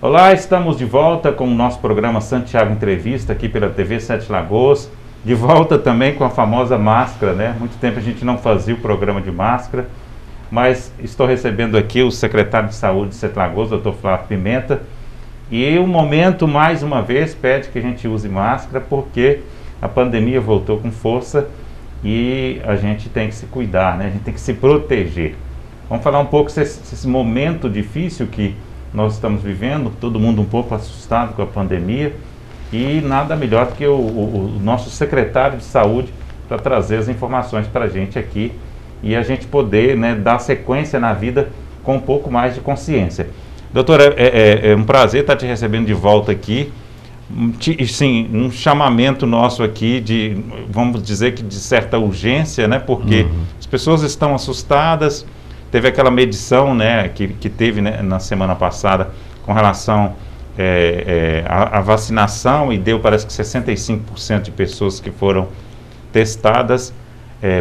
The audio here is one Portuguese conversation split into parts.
Olá, estamos de volta com o nosso programa Santiago Entrevista aqui pela TV Sete Lagoas. De volta também com a famosa máscara, né? Muito tempo a gente não fazia o programa de máscara, mas estou recebendo aqui o secretário de Saúde de Sete Lagoas, Dr. Flávio Pimenta. E o momento, mais uma vez, pede que a gente use máscara porque a pandemia voltou com força e a gente tem que se cuidar, né? A gente tem que se proteger. Vamos falar um pouco desse momento difícil que nós estamos vivendo, todo mundo um pouco assustado com a pandemia, e nada melhor do que o nosso secretário de Saúde para trazer as informações para a gente aqui e a gente poder, né, dar sequência na vida com um pouco mais de consciência. Doutora, é um prazer estar te recebendo de volta aqui. Sim, um chamamento nosso aqui de, vamos dizer que de certa urgência, né, porque as pessoas estão assustadas. Teve aquela medição, né, que teve, né, na semana passada com relação à vacinação e deu, parece que 65% de pessoas que foram testadas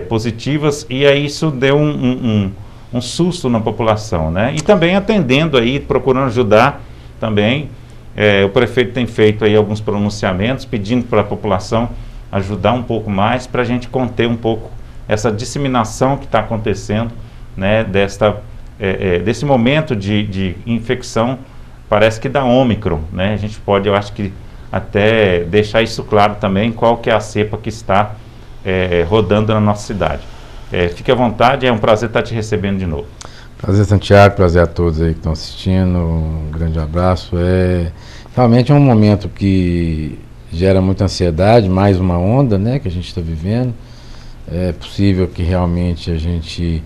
positivas, e aí isso deu um susto na população, né? E também atendendo aí, procurando ajudar também, o prefeito tem feito aí alguns pronunciamentos pedindo para a população ajudar um pouco mais para a gente conter um pouco essa disseminação que está acontecendo, né, desse momento de infecção, parece que da Ômicron, né? A gente pode, eu acho que até deixar isso claro também, qual que é a cepa que está rodando na nossa cidade. Fique à vontade, é um prazer estar te recebendo de novo. Prazer, Santiago, prazer a todos aí que estão assistindo, um grande abraço. Realmente é um momento que gera muita ansiedade, mais uma onda, né, que a gente está vivendo. É possível que realmente a gente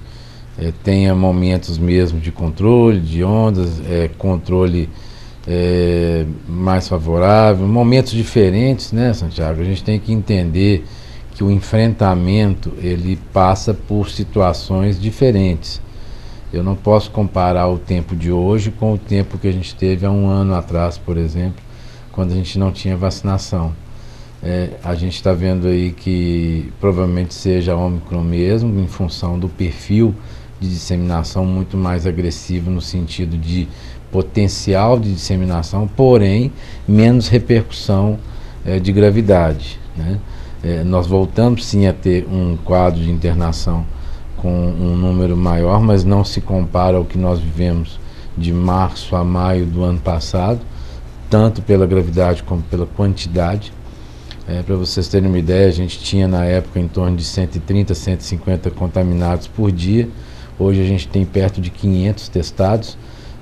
tenha momentos mesmo de controle, de ondas, controle mais favorável, momentos diferentes, né, Santiago? A gente tem que entender que o enfrentamento, ele passa por situações diferentes. Eu não posso comparar o tempo de hoje com o tempo que a gente teve há um ano atrás, por exemplo, quando a gente não tinha vacinação. A gente está vendo aí que provavelmente seja a Ômicron mesmo, em função do perfil de disseminação muito mais agressivo no sentido de potencial de disseminação, porém menos repercussão de gravidade, né? Nós voltamos sim a ter um quadro de internação com um número maior, mas não se compara ao que nós vivemos de março a maio do ano passado, tanto pela gravidade como pela quantidade. Para vocês terem uma ideia, a gente tinha na época em torno de 130, 150 contaminados por dia. Hoje a gente tem perto de 500 testados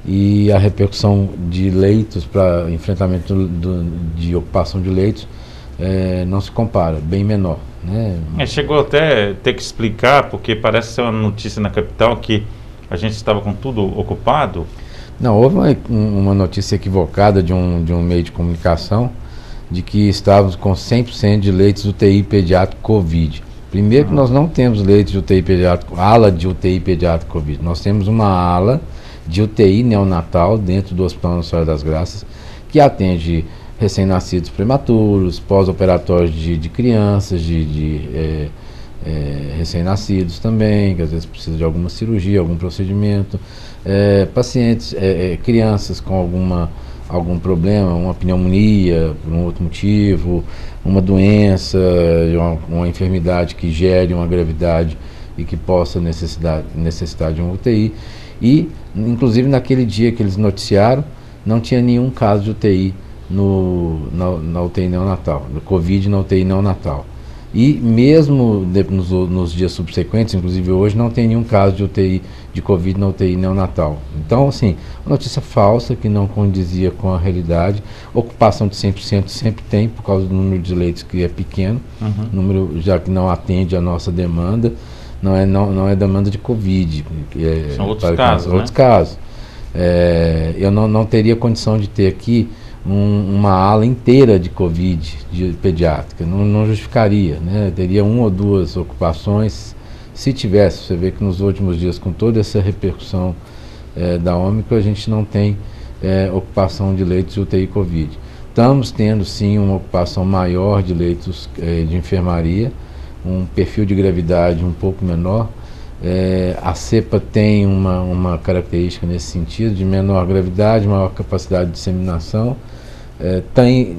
e a repercussão de leitos para enfrentamento de ocupação de leitos não se compara, bem menor, né? Chegou até ter que explicar, porque parece ser uma notícia na capital que a gente estava com tudo ocupado. Não, houve uma notícia equivocada de um meio de comunicação de que estávamos com 100% de leitos UTI pediátrico Covid. Primeiro que nós não temos leitos de UTI pediátrico, ala de UTI pediátrico Covid. Nós temos uma ala de UTI neonatal dentro do Hospital Nossa Senhora das Graças, que atende recém-nascidos prematuros, pós-operatórios de crianças, de recém-nascidos também, que às vezes precisa de alguma cirurgia, algum procedimento, pacientes, crianças com algum problema, uma pneumonia, por um outro motivo, uma doença, uma enfermidade que gere uma gravidade e que possa necessitar de uma UTI. E, inclusive, naquele dia que eles noticiaram, não tinha nenhum caso de UTI na UTI neonatal, do Covid na UTI neonatal. E mesmo nos dias subsequentes, inclusive hoje, não tem nenhum caso de UTI de Covid na UTI neonatal. Então, assim, uma notícia falsa que não condizia com a realidade. Ocupação de 100% sempre tem, por causa do número de leitos que é pequeno, número já que não atende a nossa demanda, não é demanda de Covid. São outros casos, né? Outros casos. Eu não teria condição de ter aqui uma ala inteira de Covid de pediátrica, não justificaria, né? Teria uma ou duas ocupações, se tivesse. Você vê que nos últimos dias, com toda essa repercussão da Ômicron, a gente não tem ocupação de leitos de UTI Covid. Estamos tendo sim uma ocupação maior de leitos de enfermaria, um perfil de gravidade um pouco menor, A cepa tem uma característica nesse sentido, de menor gravidade, maior capacidade de disseminação.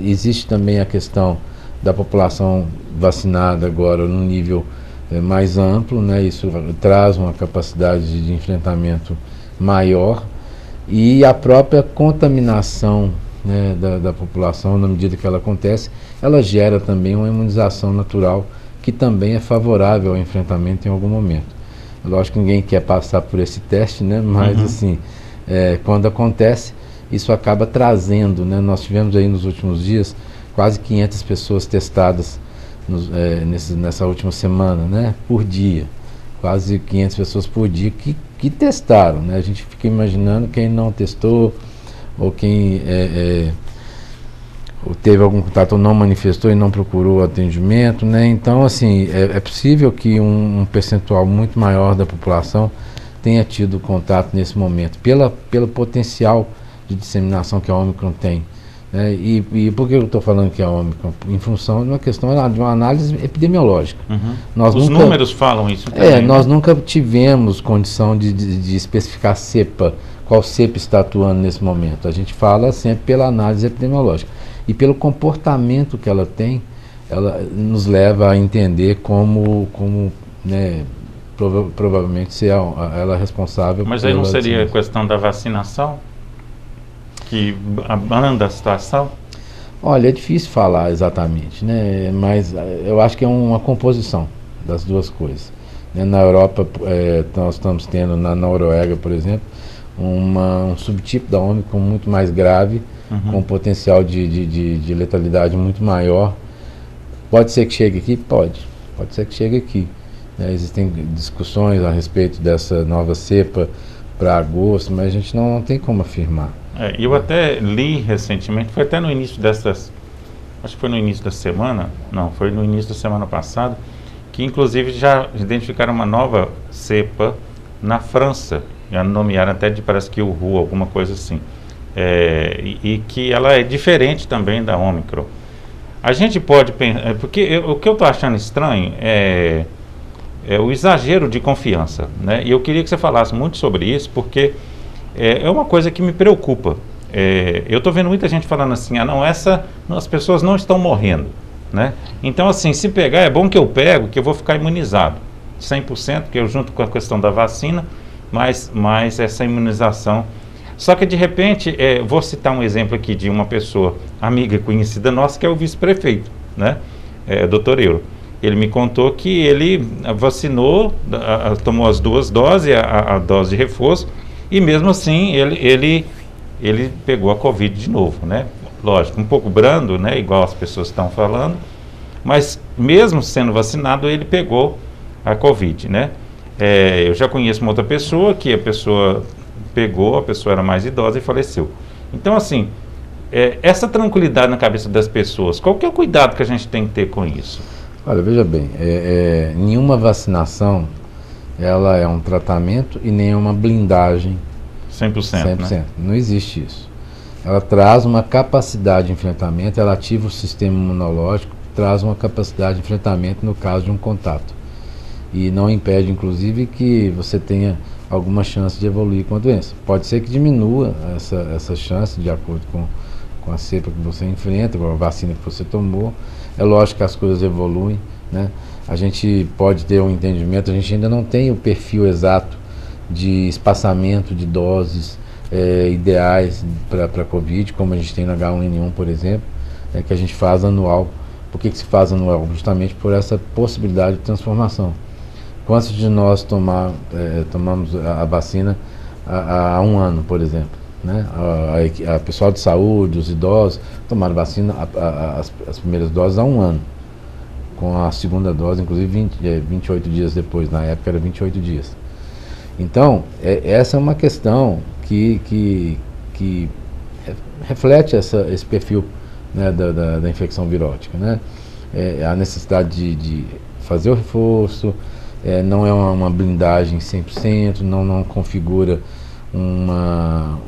Existe também a questão da população vacinada agora no nível mais amplo, né? Isso traz uma capacidade de enfrentamento maior, e a própria contaminação, né, da população, na medida que ela acontece, ela gera também uma imunização natural que também é favorável ao enfrentamento em algum momento. Lógico que ninguém quer passar por esse teste, né? Mas assim, quando acontece, isso acaba trazendo, né? Nós tivemos aí nos últimos dias quase 500 pessoas testadas nessa última semana, né? Por dia, quase 500 pessoas por dia que testaram, né? A gente fica imaginando quem não testou, ou quem ou teve algum contato ou não manifestou e não procurou atendimento, né? Então, assim, é possível que um percentual muito maior da população tenha tido contato nesse momento, pelo potencial de disseminação que a Ômicron tem, né? E por que eu estou falando que é a Ômicron? Em função de uma questão de uma análise epidemiológica. Os números falam isso também, nós nunca tivemos condição de especificar cepa, qual cepa está atuando nesse momento. A gente fala sempre pela análise epidemiológica. E pelo comportamento que ela tem, ela nos leva a entender como né, provavelmente ser ela responsável. Mas aí não seria a questão da vacinação que abranda a situação? Olha, é difícil falar exatamente, né? Mas eu acho que é uma composição das duas coisas. Na Europa, nós estamos tendo, na Noruega, por exemplo, um subtipo da Ômicron muito mais grave, com potencial de letalidade muito maior. Pode ser que chegue aqui? Pode ser que chegue aqui. Existem discussões a respeito dessa nova cepa para agosto, mas a gente não tem como afirmar. Eu até li recentemente, foi até no início acho que foi no início da semana, não, foi no início da semana passada, que inclusive já identificaram uma nova cepa na França, já nomearam até parece que o Wu, alguma coisa assim. E que ela é diferente também da Ômicron. A gente pode pensar, porque o que eu estou achando estranho é o exagero de confiança, né? E eu queria que você falasse muito sobre isso, porque é uma coisa que me preocupa. Eu estou vendo muita gente falando assim, as pessoas não estão morrendo, né? Então, assim, se pegar, é bom que eu pego, que eu vou ficar imunizado 100%, que eu junto com a questão da vacina, mas essa imunização. Só que de repente, vou citar um exemplo aqui de uma pessoa amiga e conhecida nossa, que é o vice-prefeito, né? Dr. Euro. Ele me contou que ele vacinou, tomou as 2 doses, a dose de reforço, e mesmo assim ele pegou a Covid de novo, né? Lógico, um pouco brando, né? Igual as pessoas estão falando, mas mesmo sendo vacinado, ele pegou a Covid, né? Eu já conheço uma outra pessoa que a pessoa era mais idosa e faleceu. Então, assim, essa tranquilidade na cabeça das pessoas, qual que é o cuidado que a gente tem que ter com isso? Olha, veja bem, nenhuma vacinação, ela é um tratamento e nem é uma blindagem 100%, né? Não existe isso. Ela traz uma capacidade de enfrentamento, ela ativa o sistema imunológico, traz uma capacidade de enfrentamento no caso de um contato. E não impede, inclusive, que você tenha alguma chance de evoluir com a doença. Pode ser que diminua essa chance de acordo com a cepa que você enfrenta, com a vacina que você tomou. É lógico que as coisas evoluem, né? A gente pode ter um entendimento, a gente ainda não tem o perfil exato de espaçamento de doses ideais para a Covid, como a gente tem na H1N1, por exemplo, que a gente faz anual. Por que se faz anual? Justamente por essa possibilidade de transformação. Quantos de nós tomamos a vacina há 1 ano, por exemplo, né? A pessoal de saúde, os idosos, tomaram vacina, as primeiras doses há 1 ano, com a segunda dose, inclusive 28 dias depois, na época era 28 dias. Então, essa é uma questão que reflete esse perfil, né, da infecção virótica, né? A necessidade de fazer o reforço, não é uma blindagem 100%, não configura uma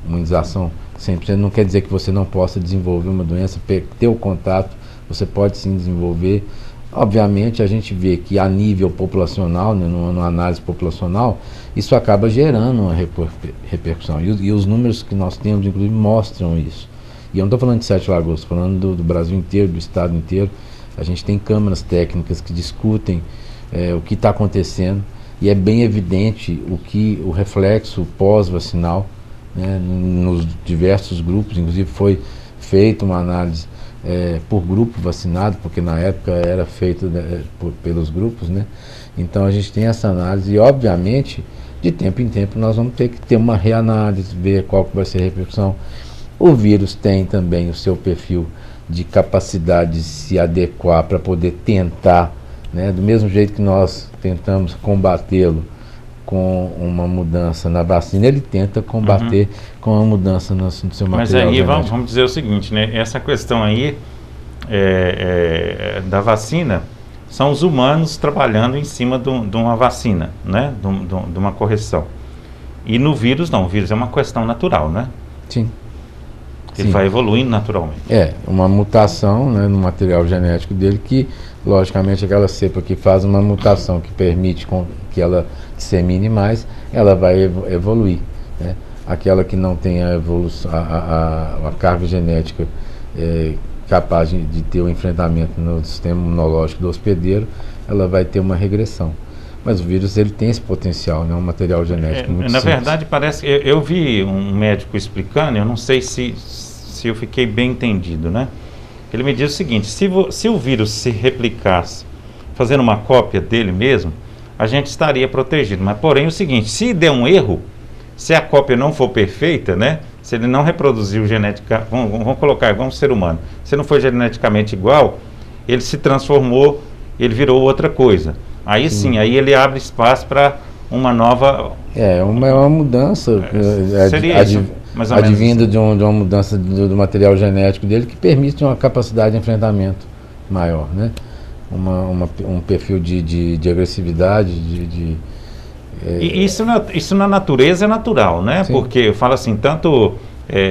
imunização 100%, não quer dizer que você não possa desenvolver uma doença, ter o contato, você pode sim desenvolver Obviamente, a gente vê que a nível populacional, né, numa análise populacional, isso acaba gerando uma repercussão. E os números que nós temos, inclusive, mostram isso. E eu não estou falando de Sete Lagoas, estou falando do Brasil inteiro, do estado inteiro. A gente tem câmaras técnicas que discutem o que está acontecendo, e é bem evidente o reflexo pós-vacinal, né, nos diversos grupos. Inclusive foi feita uma análise por grupo vacinado, porque na época era feito pelos grupos, né? Então a gente tem essa análise e, obviamente, de tempo em tempo nós vamos ter que ter uma reanálise, ver qual que vai ser a repercussão. O vírus tem também o seu perfil de capacidade de se adequar para poder tentar, né, do mesmo jeito que nós tentamos combatê-lo com uma mudança na vacina, ele tenta combater com uma mudança no seu material genético. Mas aí vamos dizer o seguinte, né? Essa questão aí da vacina são os humanos trabalhando em cima de uma vacina, né? De uma correção. E no vírus não, o vírus é uma questão natural, né? Sim. Ele vai evoluindo naturalmente. Uma mutação, né, no material genético dele, que logicamente aquela cepa que faz uma mutação que permite que ela dissemine mais, ela vai evoluir, né? Aquela que não tem a evolução, a carga genética capaz de ter o enfrentamento no sistema imunológico do hospedeiro, ela vai ter uma regressão. Mas o vírus, ele tem esse potencial, né? Um material genético muito na simples. verdade, parece que eu vi um médico explicando, eu não sei se eu fiquei bem entendido, né? Ele me diz o seguinte: se o vírus se replicasse fazendo uma cópia dele mesmo, a gente estaria protegido. Mas porém o seguinte, se der um erro, se a cópia não for perfeita, né? Se ele não reproduziu geneticamente, vamos colocar igual um ser humano, se não for geneticamente igual, ele se transformou, ele virou outra coisa. Aí sim, aí ele abre espaço para uma nova... uma mudança seria isso, mais ou menos advinda de uma mudança do material genético dele, que permite uma capacidade de enfrentamento maior, né? Um perfil de agressividade, E isso na natureza é natural, né? Sim. Porque eu falo assim, tanto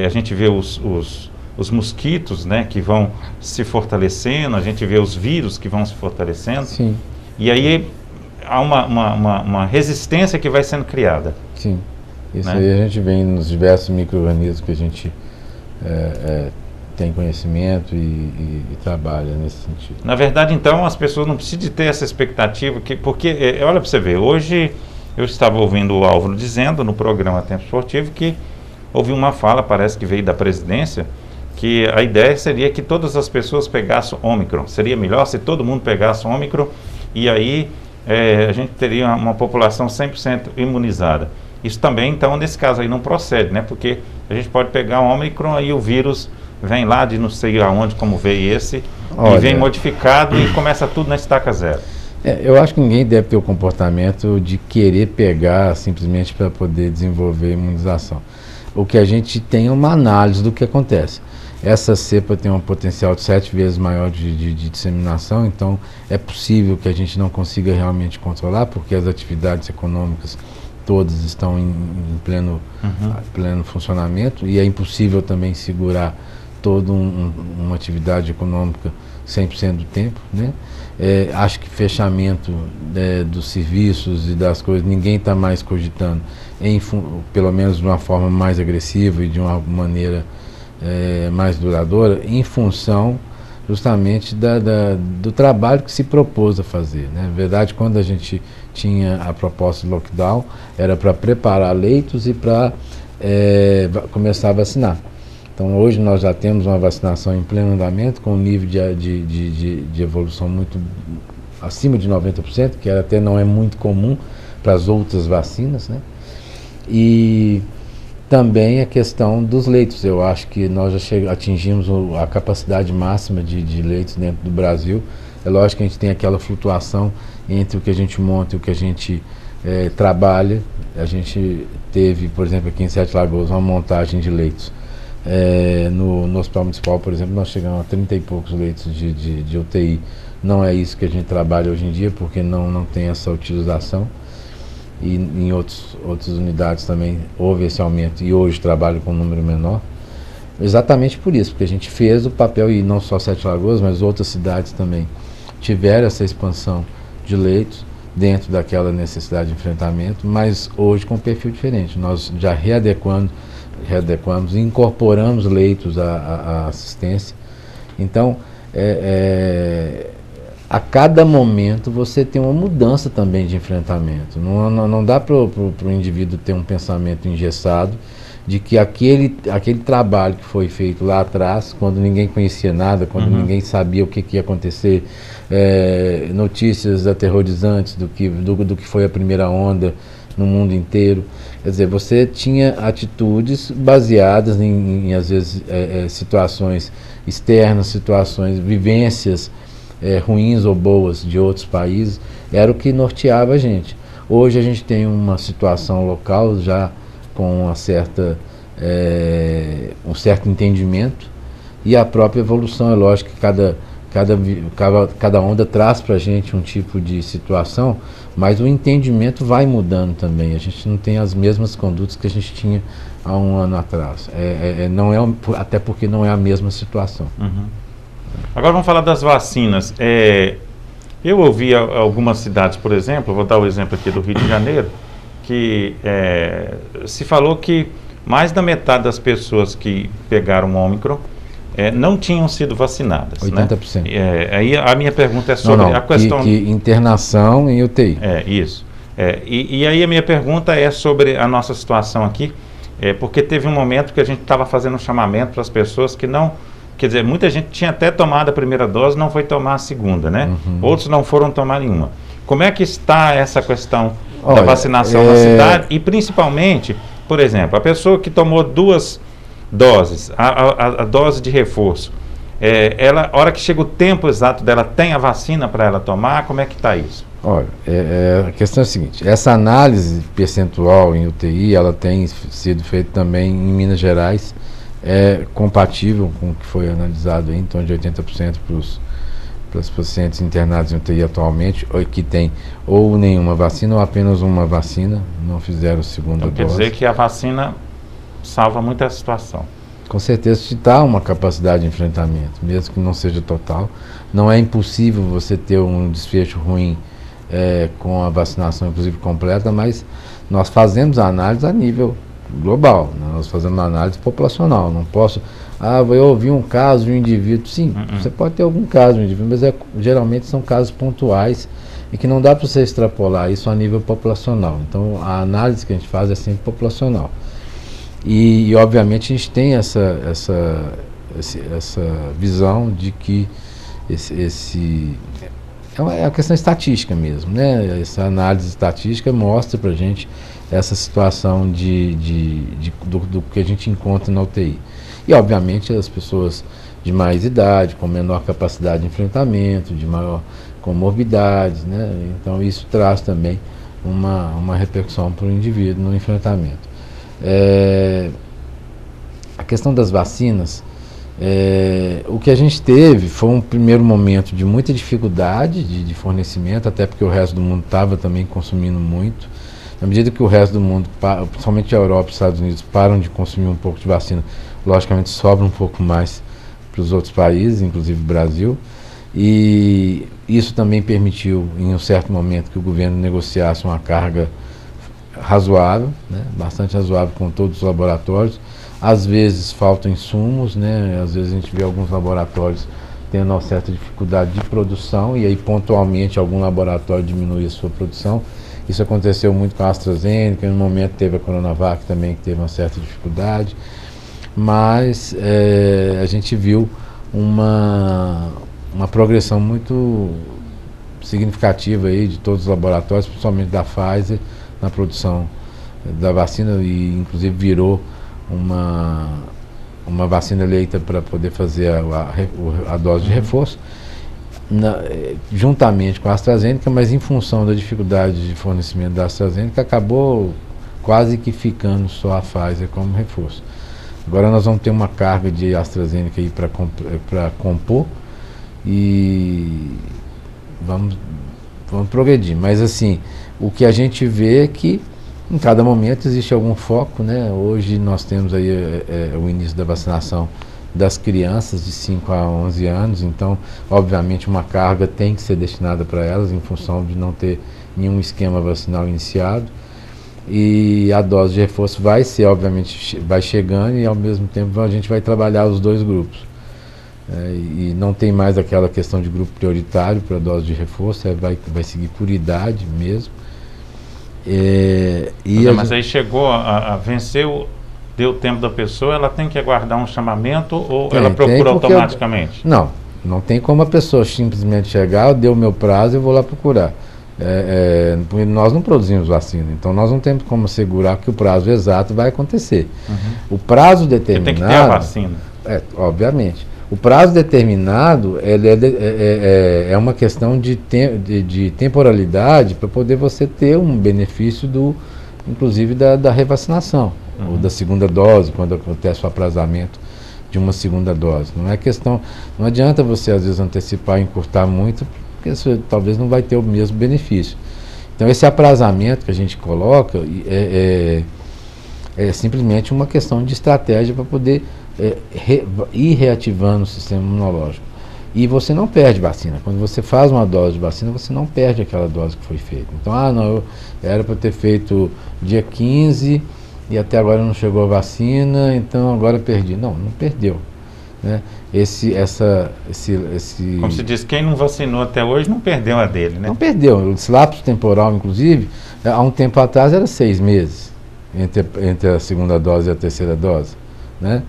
a gente vê os mosquitos, né, que vão se fortalecendo, a gente vê os vírus que vão se fortalecendo. Sim. E aí há uma resistência que vai sendo criada. Sim, isso, né? Aí a gente vê nos diversos micro-organismos que a gente tem conhecimento e trabalha nesse sentido. Na verdade, então, as pessoas não precisam de ter essa expectativa, porque olha para você ver, hoje eu estava ouvindo o Álvaro dizendo no programa Tempo Esportivo que houve uma fala, parece que veio da presidência, que a ideia seria que todas as pessoas pegassem Ômicron. Seria melhor se todo mundo pegasse Ômicron, e aí a gente teria uma população 100% imunizada. Isso também, então, nesse caso aí não procede, né? Porque a gente pode pegar um Ômicron e o vírus vem lá de não sei aonde, como veio esse, e vem modificado e começa tudo na estaca zero. Eu acho que ninguém deve ter o comportamento de querer pegar simplesmente para poder desenvolver imunização. O que a gente tem é uma análise do que acontece. Essa cepa tem um potencial de 7 vezes maior de disseminação, então é possível que a gente não consiga realmente controlar, porque as atividades econômicas todas estão em pleno funcionamento, e é impossível também segurar toda uma atividade econômica 100% do tempo, né? Acho que fechamento dos serviços e das coisas, ninguém está mais cogitando, pelo menos de uma forma mais agressiva e de uma maneira mais duradoura, em função justamente do trabalho que se propôs a fazer, né? Na verdade, quando a gente tinha a proposta de lockdown, era para preparar leitos e para começar a vacinar. Então hoje nós já temos uma vacinação em pleno andamento, com um nível de evolução muito acima de 90%, que até não é muito comum para as outras vacinas, né? E também a questão dos leitos. Eu acho que nós já atingimos a capacidade máxima de leitos dentro do Brasil. É lógico que a gente tem aquela flutuação entre o que a gente monta e o que a gente trabalha. A gente teve, por exemplo, aqui em Sete Lagoas, uma montagem de leitos. No Hospital Municipal, por exemplo, nós chegamos a 30 e poucos leitos de UTI. Não é isso que a gente trabalha hoje em dia, porque não tem essa utilização. E em outras unidades também houve esse aumento, e hoje trabalho com um número menor. Exatamente por isso, porque a gente fez o papel, e não só Sete Lagoas, mas outras cidades também tiveram essa expansão de leitos dentro daquela necessidade de enfrentamento, mas hoje com um perfil diferente. Nós já readequamos e incorporamos leitos à assistência. Então, a cada momento você tem uma mudança também de enfrentamento. Não dá para o indivíduo ter um pensamento engessado de que aquele trabalho que foi feito lá atrás, quando ninguém conhecia nada, quando ninguém sabia o que ia acontecer, notícias aterrorizantes do que foi a primeira onda no mundo inteiro. Quer dizer, você tinha atitudes baseadas em às vezes, situações externas, vivências ruins ou boas de outros países, era o que norteava a gente. Hoje a gente tem uma situação local já com um certo entendimento, e a própria evolução, é lógico que cada onda traz para a gente um tipo de situação, mas o entendimento vai mudando também. A gente não tem as mesmas condutas que a gente tinha há um ano atrás. Até porque não é a mesma situação. Agora vamos falar das vacinas. Eu ouvi algumas cidades, por exemplo, vou dar o exemplo aqui do Rio de Janeiro, que se falou que mais da metade das pessoas que pegaram o Ômicron não tinham sido vacinadas. 80%. Né? Aí a minha pergunta é sobre a questão... Que internação em UTI. Isso. E aí a minha pergunta é sobre a nossa situação aqui, porque teve um momento que a gente estava fazendo um chamamento para as pessoas que não... Quer dizer, muita gente tinha até tomado a primeira dose, não foi tomar a segunda, né? Outros não foram tomar nenhuma. Como é que está essa questão da vacinação na cidade? E principalmente, por exemplo, a pessoa que tomou 2 doses, a dose de reforço, a hora que chega o tempo exato dela, tem a vacina para ela tomar? Como é que está isso? Olha, a questão é a seguinte: essa análise percentual em UTI, ela tem sido feita também em Minas Gerais, compatível com o que foi analisado aí, em torno de 80% para os pacientes internados em UTI atualmente, que tem ou nenhuma vacina ou apenas uma vacina, não fizeram a segunda dose. Quer dizer que a vacina salva muita situação. Com certeza te dá uma capacidade de enfrentamento, mesmo que não seja total. Não é impossível você ter um desfecho ruim com a vacinação, inclusive completa, mas nós fazemos a análise a nível global, né? Nós fazemos uma análise populacional. Não posso, eu ouvi um caso de um indivíduo. Sim, você pode ter algum caso de um indivíduo, mas geralmente são casos pontuais e que não dá para você extrapolar isso a nível populacional. Então a análise que a gente faz é sempre populacional. E obviamente a gente tem essa visão de que é uma questão estatística mesmo, né? Essa análise estatística mostra para a gente essa situação do que a gente encontra na UTI. E obviamente as pessoas de mais idade, com menor capacidade de enfrentamento, de maior comorbidades, né? Então isso traz também uma repercussão para o indivíduo no enfrentamento. A questão das vacinas, o que a gente teve foi um primeiro momento de muita dificuldade de fornecimento, até porque o resto do mundo estava também consumindo muito. Na medida que o resto do mundo, principalmente a Europa e os Estados Unidos, param de consumir um pouco de vacina, logicamente sobra um pouco mais para os outros países, inclusive o Brasil. E isso também permitiu, em um certo momento, que o governo negociasse uma carga razoável, né, bastante razoável com todos os laboratórios. Às vezes faltam insumos, né, às vezes a gente vê alguns laboratórios tendo uma certa dificuldade de produção, e aí pontualmente algum laboratório diminui a sua produção. Isso aconteceu muito com a AstraZeneca, no momento teve a Coronavac também, que teve uma certa dificuldade, mas a gente viu uma progressão muito significativa aí de todos os laboratórios, principalmente da Pfizer, na produção da vacina, e inclusive virou uma vacina eleita para poder fazer a dose de reforço, juntamente com a AstraZeneca, mas em função da dificuldade de fornecimento da AstraZeneca, acabou quase que ficando só a Pfizer como reforço. Agora nós vamos ter uma carga de AstraZeneca aí para compor, e vamos progredir. Mas assim, o que a gente vê é que em cada momento existe algum foco, né? Hoje nós temos aí o início da vacinação das crianças de 5 a 11 anos, então, obviamente, uma carga tem que ser destinada para elas, em função de não ter nenhum esquema vacinal iniciado, e a dose de reforço vai ser, obviamente, vai chegando, e ao mesmo tempo a gente vai trabalhar os dois grupos. E não tem mais aquela questão de grupo prioritário para a dose de reforço, vai seguir por idade mesmo. Mas aí chegou a vencer, deu tempo da pessoa, ela tem que aguardar um chamamento ou ela procura automaticamente? Não tem como a pessoa simplesmente chegar, deu o meu prazo e vou lá procurar. Nós não produzimos vacina, então nós não temos como assegurar que o prazo exato vai acontecer. O prazo determinado... Tem que ter a vacina. Obviamente. O prazo determinado é uma questão de temporalidade para poder você ter um benefício inclusive da revacinação, ou da segunda dose, quando acontece o aprazamento de uma segunda dose. Não adianta você às vezes antecipar e encurtar muito, porque você talvez não vai ter o mesmo benefício. Então esse aprazamento que a gente coloca é simplesmente uma questão de estratégia para poder ir reativando o sistema imunológico. E você não perde vacina. Quando você faz uma dose de vacina, você não perde aquela dose que foi feita. Então, eu era para ter feito dia 15 e até agora não chegou a vacina, então agora perdi. Não perdeu. Né? Como se diz, quem não vacinou até hoje não perdeu a dele, né? Não perdeu. Esse lapso temporal, inclusive, há um tempo atrás era 6 meses entre a segunda dose e a terceira dose. Né?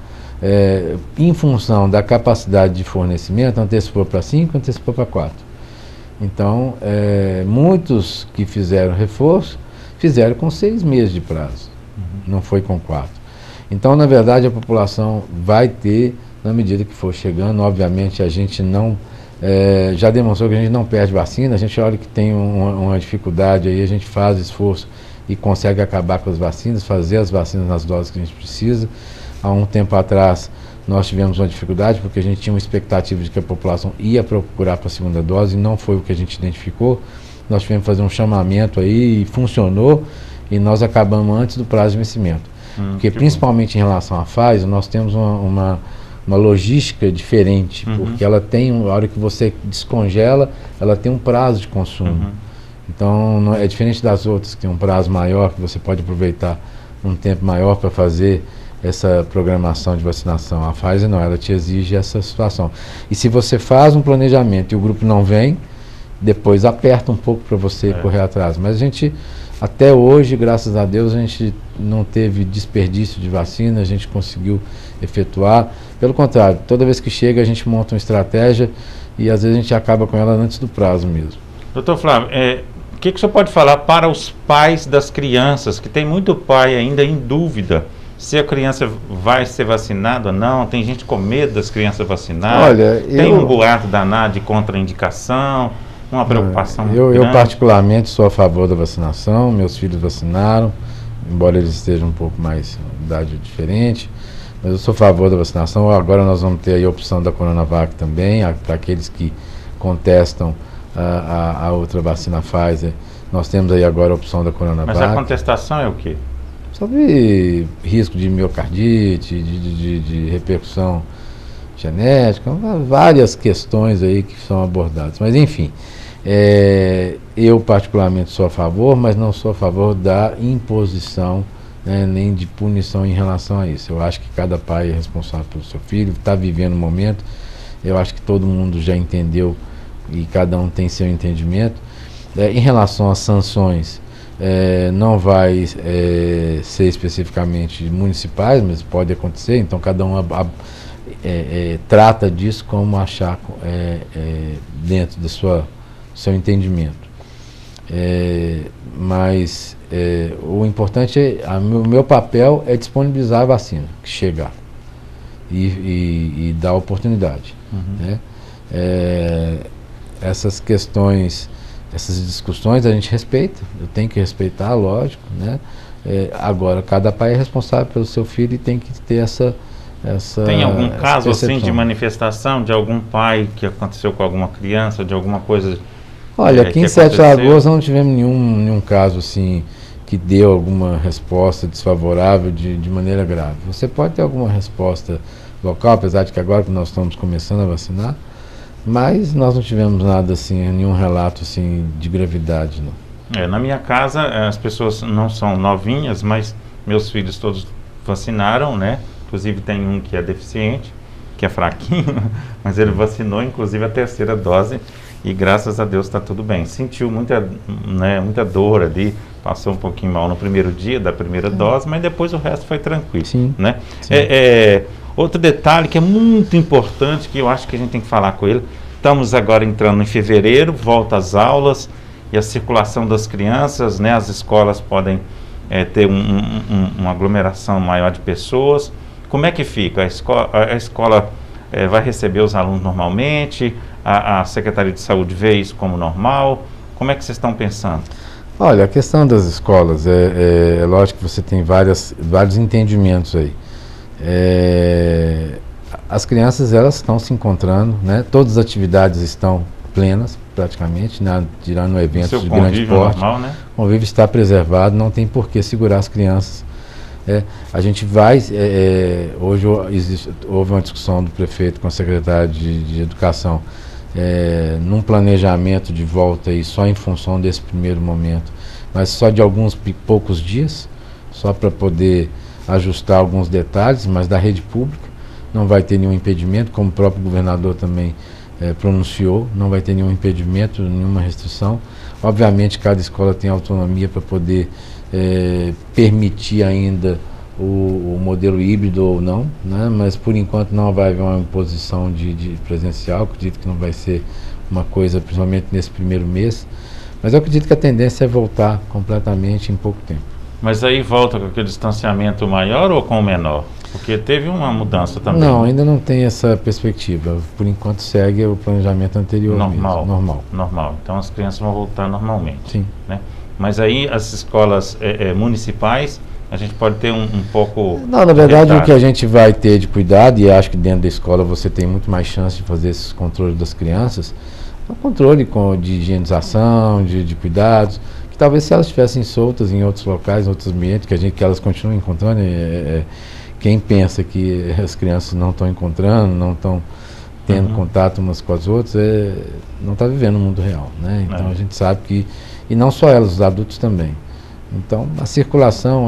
Em função da capacidade de fornecimento, antecipou para 5, antecipou para 4. Então, muitos que fizeram reforço, fizeram com 6 meses de prazo, não foi com 4. Então, na verdade, a população vai ter, na medida que for chegando, obviamente a gente não, já demonstrou que a gente não perde vacina, a gente olha que tem uma dificuldade aí, a gente faz esforço e consegue acabar com as vacinas, fazer as vacinas nas doses que a gente precisa. Há um tempo atrás nós tivemos uma dificuldade porque a gente tinha uma expectativa de que a população ia procurar para a segunda dose e não foi o que a gente identificou. Nós tivemos que fazer um chamamento aí e funcionou e nós acabamos antes do prazo de vencimento. Porque principalmente em relação à Pfizer, nós temos uma logística diferente, porque ela tem, a hora que você descongela, ela tem um prazo de consumo. Então é diferente das outras que tem um prazo maior, que você pode aproveitar um tempo maior para fazer essa programação de vacinação. A Pfizer não, ela te exige essa situação. E se você faz um planejamento e o grupo não vem, depois aperta um pouco para você correr atrás. Mas a gente, até hoje, graças a Deus, a gente não teve desperdício de vacina, a gente conseguiu efetuar. Pelo contrário, toda vez que chega a gente monta uma estratégia e às vezes a gente acaba com ela antes do prazo mesmo. Doutor Flávio, o que o senhor pode falar para os pais das crianças, que tem muito pai ainda em dúvida se a criança vai ser vacinada ou não? Tem gente com medo das crianças vacinadas. Olha, tem um boato danado de contraindicação, uma preocupação eu particularmente sou a favor da vacinação. Meus filhos vacinaram, embora eles estejam um pouco mais em idade diferente, mas eu sou a favor da vacinação. Agora nós vamos ter aí a opção da Coronavac também, para aqueles que contestam a outra vacina Pfizer. Nós temos aí agora a opção da Coronavac. Mas a contestação é o quê? Sobre risco de miocardite, de repercussão genética, várias questões aí que são abordadas. Mas enfim, eu particularmente sou a favor, mas não sou a favor da imposição, né, nem de punição em relação a isso. Eu acho que cada pai é responsável pelo seu filho, está vivendo o momento. Eu acho que todo mundo já entendeu e cada um tem seu entendimento. Em relação às sanções, não vai ser especificamente municipais, mas pode acontecer, então cada um trata disso como achar dentro do seu entendimento. Mas o importante o meu papel é disponibilizar a vacina que chegar e dar oportunidade. Né? Essas questões, essas discussões a gente respeita, eu tenho que respeitar, lógico, né? Agora, cada pai é responsável pelo seu filho e tem que ter essa Tem algum caso assim de manifestação de algum pai que aconteceu com alguma criança, de alguma coisa? Olha, aqui em Sete Lagoas não tivemos nenhum caso assim que deu alguma resposta desfavorável de maneira grave. Você pode ter alguma resposta local, apesar de que agora que nós estamos começando a vacinar, mas nós não tivemos nada assim, nenhum relato assim de gravidade, não. Na minha casa, as pessoas não são novinhas, mas meus filhos todos vacinaram, né? Inclusive tem um que é deficiente, que é fraquinho, mas ele vacinou, inclusive a 3ª dose, e graças a Deus está tudo bem. Sentiu muita dor ali, passou um pouquinho mal no primeiro dia da primeira dose, mas depois o resto foi tranquilo. Sim, né? sim. Outro detalhe que é muito importante, que eu acho que a gente tem que falar com ele, estamos agora entrando em fevereiro, volta às aulas e a circulação das crianças, né? As escolas podem ter uma aglomeração maior de pessoas. Como é que fica? A escola vai receber os alunos normalmente? A Secretaria de Saúde vê isso como normal? Como é que vocês estão pensando? Olha, a questão das escolas, é lógico que você tem vários entendimentos aí. As crianças, elas estão se encontrando, né? Todas as atividades estão plenas, praticamente, né? Tirando eventos de grande porte. Normal, né? O convívio está preservado, não tem por que segurar as crianças. A gente vai, hoje houve uma discussão do prefeito com a secretária de Educação, num planejamento de volta aí, só em função desse primeiro momento, mas só de alguns poucos dias, só para poder ajustar alguns detalhes, mas da rede pública não vai ter nenhum impedimento, como o próprio governador também pronunciou, não vai ter nenhum impedimento, nenhuma restrição. Obviamente cada escola tem autonomia para poder permitir ainda o modelo híbrido ou não, né? Mas por enquanto não vai haver uma imposição de presencial, acredito que não vai ser uma coisa, principalmente nesse primeiro mês, mas eu acredito que a tendência é voltar completamente em pouco tempo. Mas aí volta com aquele distanciamento maior ou com o menor? Porque teve uma mudança também. Não, ainda não tem essa perspectiva, por enquanto segue o planejamento anterior mesmo, normal. Então as crianças vão voltar normalmente. Sim. Né? Mas aí as escolas municipais, a gente pode ter um pouco... Não, na verdade o que a gente vai ter de cuidado, e acho que dentro da escola você tem muito mais chance de fazer esses controles das crianças, é o controle de higienização, de cuidados, que talvez se elas estivessem soltas em outros locais, em outros ambientes, que elas continuem encontrando, quem pensa que as crianças não estão encontrando, não estão tendo contato umas com as outras, não está vivendo o mundo real, né? Então a gente sabe que, e não só elas, os adultos também. Então a circulação,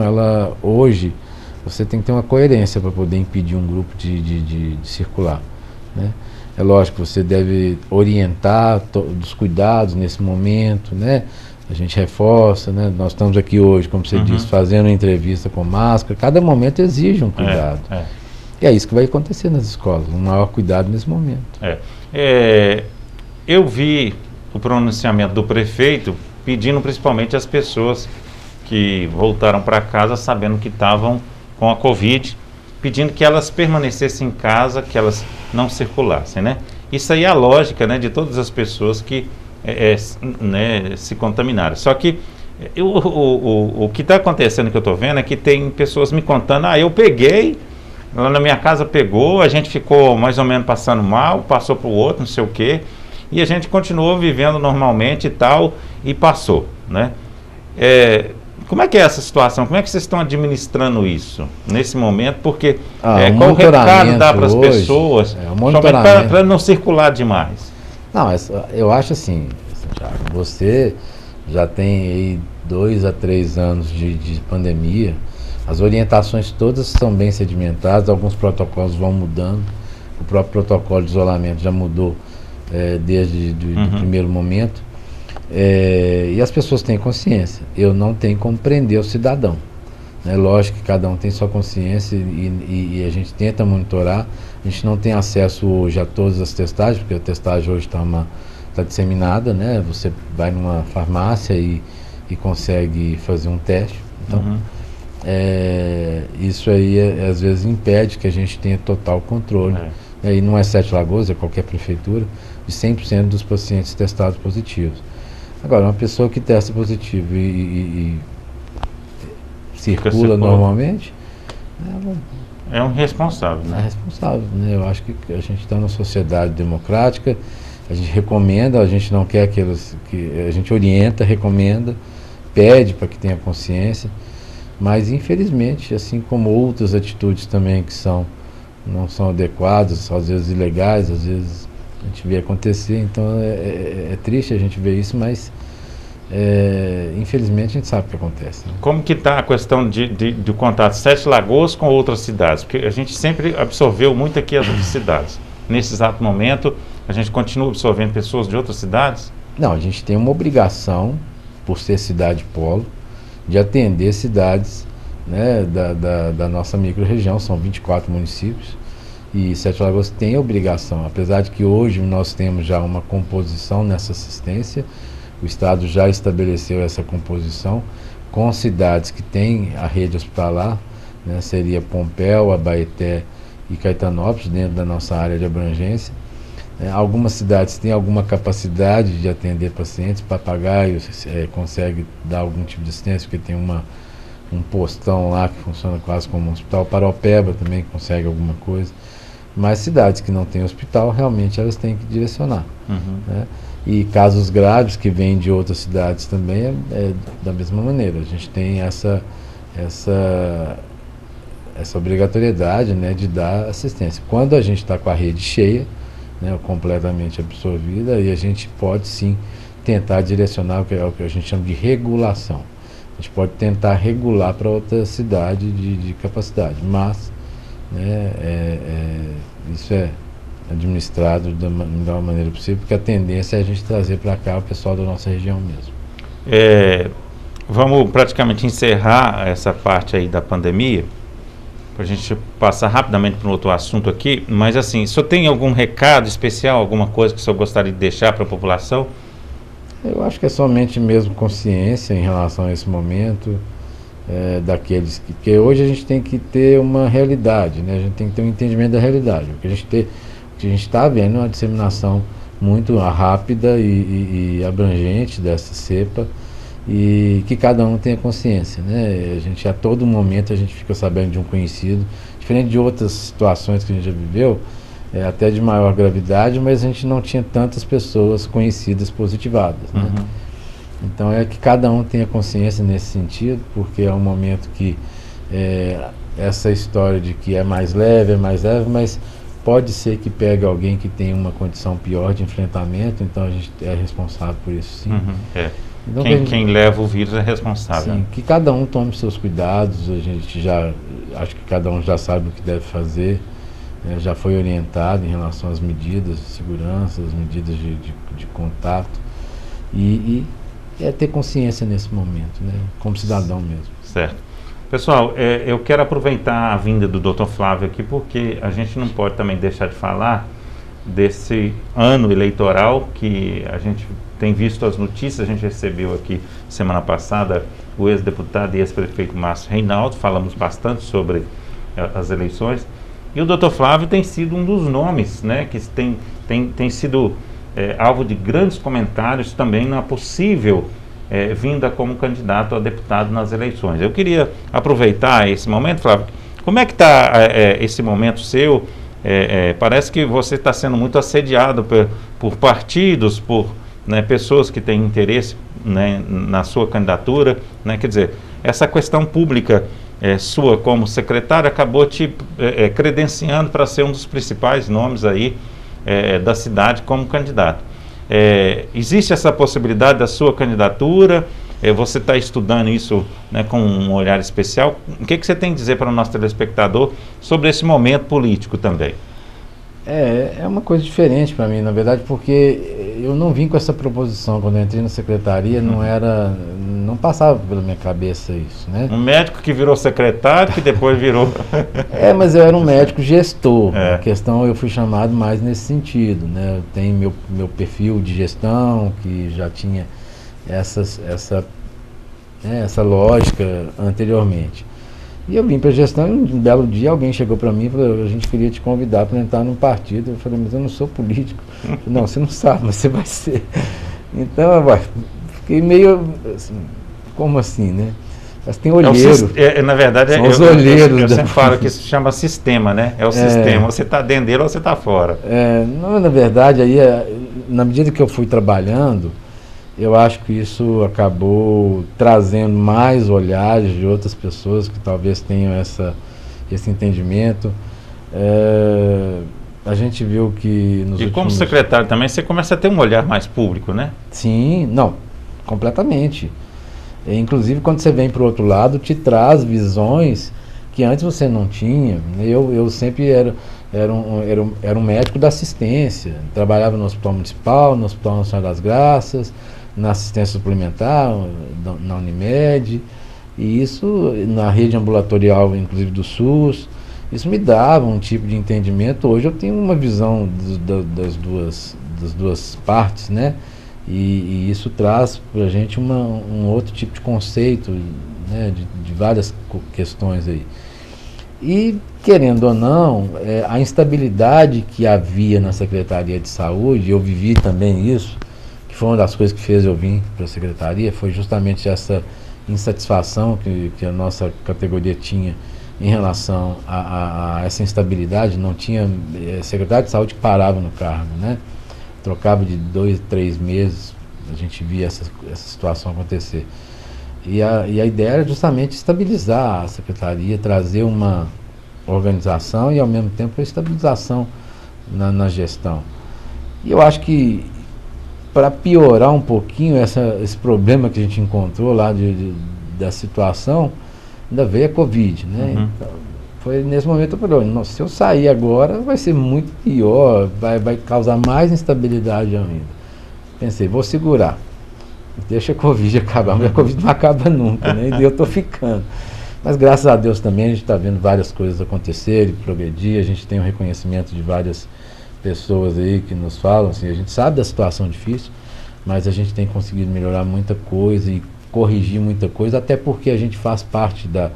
hoje, você tem que ter uma coerência para poder impedir um grupo de circular, né? É lógico que você deve orientar dos cuidados nesse momento, né? A gente reforça, né? Nós estamos aqui hoje, como você disse, fazendo uma entrevista com máscara. Cada momento exige um cuidado. E é isso que vai acontecer nas escolas, um maior cuidado nesse momento. Eu vi o pronunciamento do prefeito pedindo principalmente às pessoas que voltaram para casa sabendo que estavam com a Covid, pedindo que elas permanecessem em casa, que elas não circulassem, né? Isso aí é a lógica, né, de todas as pessoas que se contaminaram. Só que o que está acontecendo, que eu estou vendo, é que tem pessoas me contando, eu peguei, lá na minha casa pegou, a gente ficou mais ou menos passando mal, passou para o outro, não sei o quê, e a gente continuou vivendo normalmente e tal, e passou, né? Como é que é essa situação? Como é que vocês estão administrando isso nesse momento? Porque qual o recado dá para as pessoas para não circular demais? Não, eu acho assim, Santiago, você já tem aí 2 a 3 anos de pandemia, as orientações todas estão bem sedimentadas, alguns protocolos vão mudando, o próprio protocolo de isolamento já mudou desde o primeiro momento, e as pessoas têm consciência. Eu não tenho como prender o cidadão, né? Lógico que cada um tem sua consciência e a gente tenta monitorar. A gente não tem acesso hoje a todas as testagens, porque a testagem hoje está disseminada, né? Você vai numa farmácia e consegue fazer um teste. Então, isso aí às vezes impede que a gente tenha total controle. E não é Sete Lagoas, é qualquer prefeitura, de 100% dos pacientes testados positivos. Agora, uma pessoa que testa positivo e circula normalmente, é um responsável, né? É responsável, né? Eu acho que a gente está numa sociedade democrática, a gente recomenda, a gente não quer que a gente orienta, recomenda, pede para que tenha consciência, mas infelizmente, assim como outras atitudes também que são não são adequados, às vezes ilegais, às vezes a gente vê acontecer. Então é triste a gente ver isso, mas infelizmente a gente sabe o que acontece, né? Como que está a questão do contato Sete Lagoas com outras cidades? Porque a gente sempre absorveu muito aqui as outras cidades. Nesse exato momento, a gente continua absorvendo pessoas de outras cidades? Não, a gente tem uma obrigação, por ser cidade polo, de atender cidades, né, da nossa micro-região. São 24 municípios e Sete Lagoas tem a obrigação, apesar de que hoje nós temos já uma composição nessa assistência. O Estado já estabeleceu essa composição com cidades que têm a rede hospitalar, né, seria Pompéu, Abaeté e Caetanópolis, dentro da nossa área de abrangência. Algumas cidades têm alguma capacidade de atender pacientes. Papagaio consegue dar algum tipo de assistência, porque tem um postão lá que funciona quase como um hospital. Paraupeba também consegue alguma coisa. Mas cidades que não têm hospital, realmente elas têm que direcionar. Né? E casos graves que vêm de outras cidades também é da mesma maneira. A gente tem essa obrigatoriedade, né, de dar assistência. Quando a gente está com a rede cheia, né, completamente absorvida, aí a gente pode sim tentar direcionar o que a gente chama de regulação. A gente pode tentar regular para outra cidade de capacidade, mas, né, isso é administrado da melhor maneira possível, porque a tendência é a gente trazer para cá o pessoal da nossa região mesmo. Vamos praticamente encerrar essa parte aí da pandemia, para a gente passar rapidamente para um outro assunto aqui, mas assim, o senhor tem algum recado especial, alguma coisa que o senhor gostaria de deixar para a população? Eu acho que é somente mesmo consciência em relação a esse momento, daqueles que... Porque hoje a gente tem que ter uma realidade, né? A gente tem que ter um entendimento da realidade. O que a gente está vendo é uma disseminação muito rápida e abrangente dessa cepa, e que cada um tenha consciência, né? A gente, a todo momento a gente fica sabendo de um conhecido, diferente de outras situações que a gente já viveu, até de maior gravidade, mas a gente não tinha tantas pessoas conhecidas positivadas, né? Então é que cada um tenha consciência nesse sentido, porque é um momento que essa história de que é mais leve, mas pode ser que pegue alguém que tem uma condição pior de enfrentamento, então a gente é responsável por isso, sim. Então, quem leva o vírus é responsável. Sim, que cada um tome seus cuidados. A gente acho que cada um já sabe o que deve fazer, já foi orientado em relação às medidas de segurança, as medidas de contato, e ter consciência nesse momento, né, como cidadão mesmo. Certo. Pessoal, eu quero aproveitar a vinda do Dr. Flávio aqui, porque a gente não pode também deixar de falar desse ano eleitoral que a gente tem visto as notícias. A gente recebeu aqui semana passada o ex-deputado e ex-prefeito Márcio Reinaldo, falamos bastante sobre as eleições, e o Dr. Flávio tem sido um dos nomes, né, que tem sido alvo de grandes comentários também na possível vinda como candidato a deputado nas eleições. Eu queria aproveitar esse momento, Flávio. Como é que está esse momento seu? Parece que você está sendo muito assediado por partidos, por, né, pessoas que têm interesse, né, na sua candidatura, né? Quer dizer, essa questão pública sua como secretário acabou te credenciando para ser um dos principais nomes aí da cidade como candidato. Existe essa possibilidade da sua candidatura? Você está estudando isso, né, com um olhar especial? O que você tem a dizer para o nosso telespectador sobre esse momento político também? É uma coisa diferente para mim, na verdade, porque eu não vim com essa proposição. Quando eu entrei na secretaria, não passava pela minha cabeça isso, né? Um médico que virou secretário, que depois virou... mas eu era um médico gestor. A questão, eu fui chamado mais nesse sentido, né? Eu tenho meu perfil de gestão, que já tinha essa lógica anteriormente. E eu vim para a gestão e um belo dia alguém chegou para mim e falou: a gente queria te convidar para entrar num partido. Eu falei: mas eu não sou político. Falei, não, você não sabe, mas você vai ser. Então, fiquei meio assim, como assim, né? Mas tem olheiro. Na verdade, são os olheiros. Eu sempre falo que isso se chama sistema, né? É o sistema, você está dentro dele ou você está fora. Não, na verdade, aí, na medida que eu fui trabalhando, eu acho que isso acabou trazendo mais olhares de outras pessoas que talvez tenham esse entendimento. A gente viu que nos E como secretário também, você começa a ter um olhar mais público, né? Sim, não, completamente. Inclusive, quando você vem para o outro lado, te traz visões que antes você não tinha. Eu sempre era um médico da assistência. Trabalhava no Hospital Municipal, no Hospital Nacional das Graças, na assistência suplementar, na Unimed, e isso na rede ambulatorial, inclusive do SUS. Isso me dava um tipo de entendimento. Hoje eu tenho uma visão das duas partes, né? E isso traz para a gente um outro tipo de conceito, né? De várias questões aí. E, querendo ou não, a instabilidade que havia na Secretaria de Saúde, eu vivi também isso, que foi uma das coisas que fez eu vir para a Secretaria, foi justamente essa insatisfação que a nossa categoria tinha em relação a essa instabilidade. Não tinha secretário de saúde que parava no cargo, né? Trocava de 2, 3 meses, a gente via essa situação acontecer. E a ideia era justamente estabilizar a secretaria, trazer uma organização e ao mesmo tempo a estabilização na gestão. E eu acho que para piorar um pouquinho esse problema que a gente encontrou lá da situação, ainda veio a Covid, né? Uhum. Então, foi nesse momento eu falei, nossa, se eu sair agora vai ser muito pior, vai causar mais instabilidade ainda. Pensei, vou segurar, deixa a Covid acabar, mas a Covid não acaba nunca, né? E eu estou ficando. Mas graças a Deus também a gente está vendo várias coisas acontecerem, progredir, a gente tem um reconhecimento de várias pessoas aí que nos falam, assim, a gente sabe da situação difícil, mas a gente tem conseguido melhorar muita coisa e corrigir muita coisa, até porque a gente faz parte da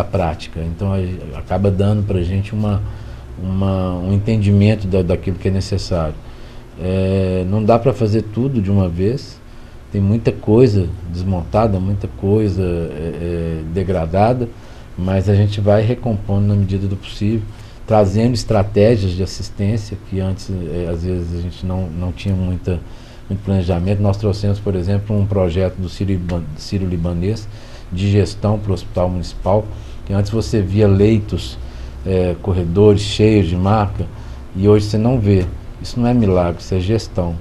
prática, então acaba dando para a gente um entendimento daquilo que é necessário. Não dá para fazer tudo de uma vez, tem muita coisa desmontada, muita coisa degradada, mas a gente vai recompondo na medida do possível, trazendo estratégias de assistência que antes, às vezes, a gente não tinha muito planejamento. Nós trouxemos, por exemplo, um projeto do Sírio-Libanês de gestão para o Hospital Municipal, que antes você via leitos, corredores cheios de maca, e hoje você não vê. Isso não é milagre, isso é gestão.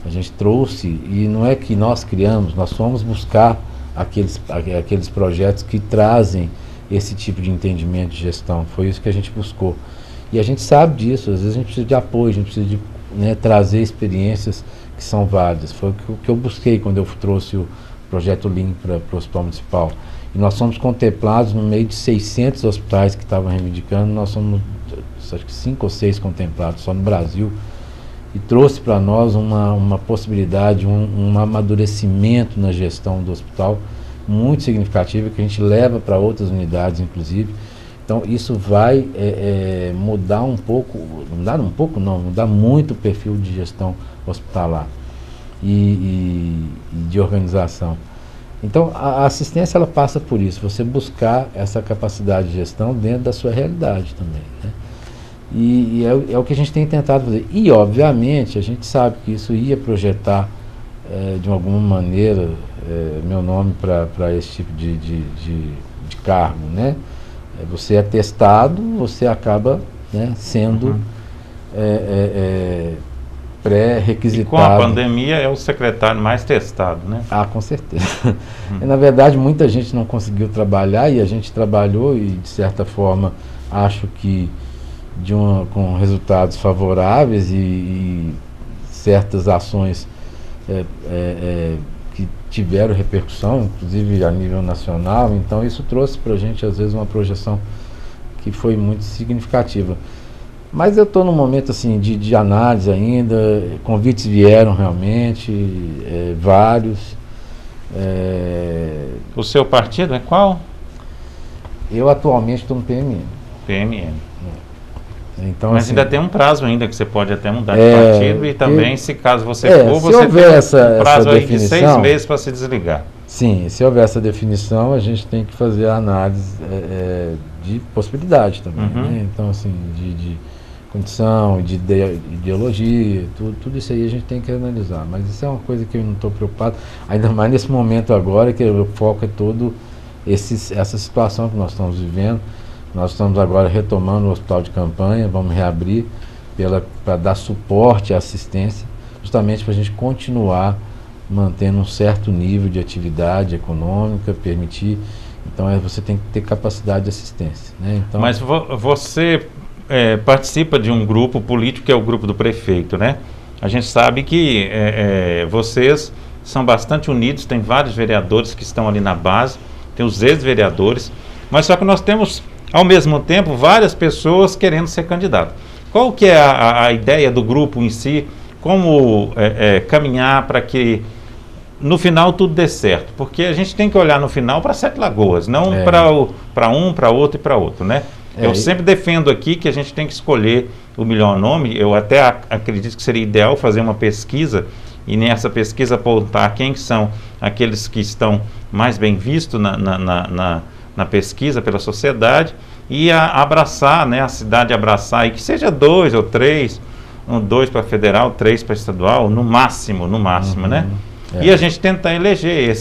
A gente trouxe, e não é que nós criamos, nós fomos buscar aqueles projetos que trazem esse tipo de entendimento de gestão. Foi isso que a gente buscou. E a gente sabe disso, às vezes a gente precisa de apoio, a gente precisa de trazer experiências que são válidas. Foi o que eu busquei quando eu trouxe o projeto Lean para o Hospital Municipal. E nós somos contemplados no meio de 600 hospitais que estavam reivindicando, nós somos, acho que 5 ou 6 contemplados só no Brasil. E trouxe para nós uma possibilidade, um amadurecimento na gestão do hospital muito significativo, que a gente leva para outras unidades, inclusive. Então, isso vai mudar um pouco, mudar muito o perfil de gestão hospitalar e de organização. Então, a assistência, ela passa por isso, você buscar essa capacidade de gestão dentro da sua realidade também, né? E é o que a gente tem tentado fazer. E, obviamente, a gente sabe que isso ia projetar, de alguma maneira, meu nome para esse tipo de cargo, né? Você é testado, você acaba, né, sendo pré-requisitado. E com a pandemia é o secretário mais testado, né? Ah, com certeza. E, na verdade, muita gente não conseguiu trabalhar e a gente trabalhou e, de certa forma, acho que com resultados favoráveis e certas ações que tiveram repercussão, inclusive a nível nacional. Então isso trouxe para a gente, às vezes, uma projeção que foi muito significativa. Mas eu estou num momento assim de análise ainda, convites vieram realmente, vários. O seu partido é qual? Eu atualmente estou no PMN. PMN. Então, mas assim, ainda tem um prazo ainda que você pode até mudar de partido e também, se caso você for, se você houver tem essa prazo aí de definição, 6 meses para se desligar. Sim, se houver essa definição, a gente tem que fazer a análise de possibilidade também, né? Então, assim, de condição, de ideologia, tudo isso aí a gente tem que analisar. Mas isso é uma coisa que eu não estou preocupado, ainda mais nesse momento agora, que o foco é todo essa situação que nós estamos vivendo. Nós estamos agora retomando o hospital de campanha, vamos reabrir para dar suporte e assistência, justamente para a gente continuar mantendo um certo nível de atividade econômica, permitir. Então você tem que ter capacidade de assistência, né? Então, mas você participa de um grupo político que é o grupo do prefeito, né? A gente sabe que vocês são bastante unidos, tem vários vereadores que estão ali na base, tem os ex-vereadores, mas só que nós temos, ao mesmo tempo, várias pessoas querendo ser candidato. Qual que é a ideia do grupo em si? Como caminhar para que no final tudo dê certo? Porque a gente tem que olhar no final para Sete Lagoas, não para um, para outro e para outro, né? Eu sempre defendo aqui que a gente tem que escolher o melhor nome. Eu até acredito que seria ideal fazer uma pesquisa e nessa pesquisa apontar quem são aqueles que estão mais bem vistos na pesquisa pela sociedade e abraçar, né, a cidade abraçar, e que seja 2 ou 3, 2 para federal, 3 para estadual, no máximo, né? E a gente tentar eleger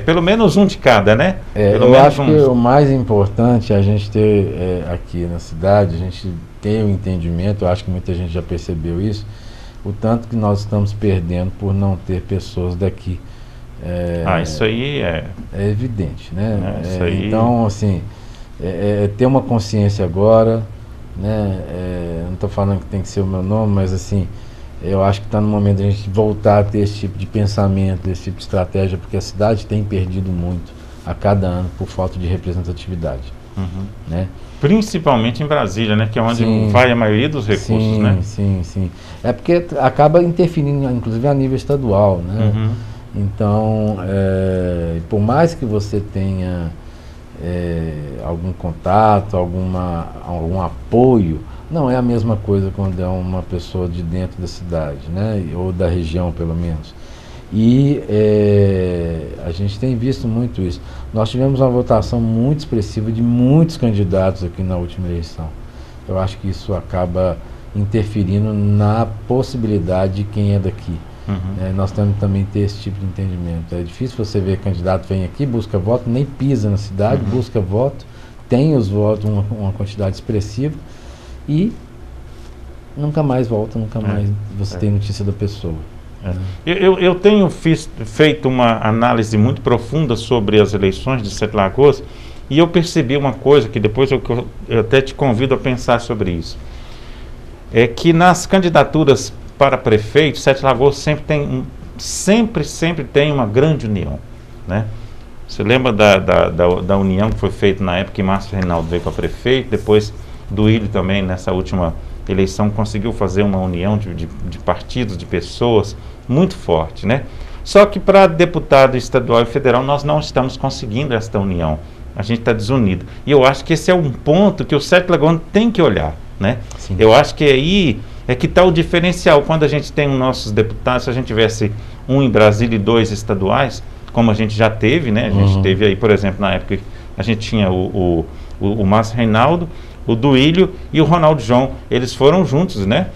pelo menos um de cada, né? Eu acho que o mais importante é a gente ter aqui na cidade, a gente ter o entendimento, eu acho que muita gente já percebeu isso, o tanto que nós estamos perdendo por não ter pessoas daqui. Isso aí é evidente, né? Então, assim, ter uma consciência agora, né? Não estou falando que tem que ser o meu nome, mas assim, eu acho que está no momento de a gente voltar a ter esse tipo de pensamento, esse tipo de estratégia, porque a cidade tem perdido muito a cada ano por falta de representatividade. Né? Principalmente em Brasília, né? Que é onde vai a maioria dos recursos, né? Sim. É porque acaba interferindo, inclusive, a nível estadual, né? Então, por mais que você tenha algum contato, algum apoio, não é a mesma coisa quando é uma pessoa de dentro da cidade, né? Ou da região, pelo menos. E a gente tem visto muito isso. Nós tivemos uma votação muito expressiva de muitos candidatos aqui na última eleição. Eu acho que isso acaba interferindo na possibilidade de quem é daqui. Nós temos também ter esse tipo de entendimento. É difícil você ver candidato vem aqui, busca voto, nem pisa na cidade, busca voto, tem os votos, uma quantidade expressiva, e nunca mais volta, nunca mais você tem notícia da pessoa. Eu tenho feito uma análise muito profunda sobre as eleições de Sete Lagoas e eu percebi uma coisa que depois eu até te convido a pensar sobre isso. É que nas candidaturas para prefeito, Sete Lagoas sempre tem uma grande união, né? Você lembra da união que foi feita na época que Márcio Reinaldo veio para prefeito, depois Duílio também nessa última eleição conseguiu fazer uma união de partidos, de pessoas muito forte, né? Só que para deputado estadual e federal nós não estamos conseguindo esta união. A gente está desunido. E eu acho que esse é um ponto que o Sete Lagoas tem que olhar, né? Sim. Eu acho que aí é que está o diferencial. Quando a gente tem os nossos deputados, se a gente tivesse um em Brasília e 2 estaduais, como a gente já teve, né? A gente teve aí, por exemplo, na época a gente tinha o Márcio Reinaldo, o Duílio e o Ronaldo João, eles foram juntos, né?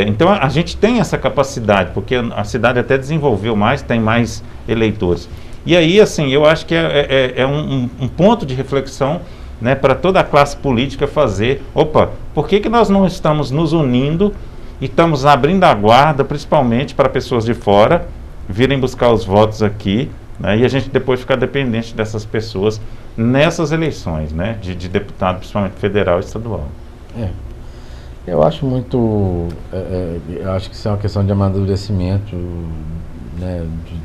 Então a gente tem essa capacidade, porque a cidade até desenvolveu mais, tem mais eleitores. E aí, assim, eu acho que é um ponto de reflexão, né, para toda a classe política fazer, por que nós não estamos nos unindo e estamos abrindo a guarda, principalmente para pessoas de fora, virem buscar os votos aqui, né, e a gente depois ficar dependente dessas pessoas nessas eleições, né, de deputado, principalmente federal e estadual. Eu acho muito, eu acho que isso é uma questão de amadurecimento, né, de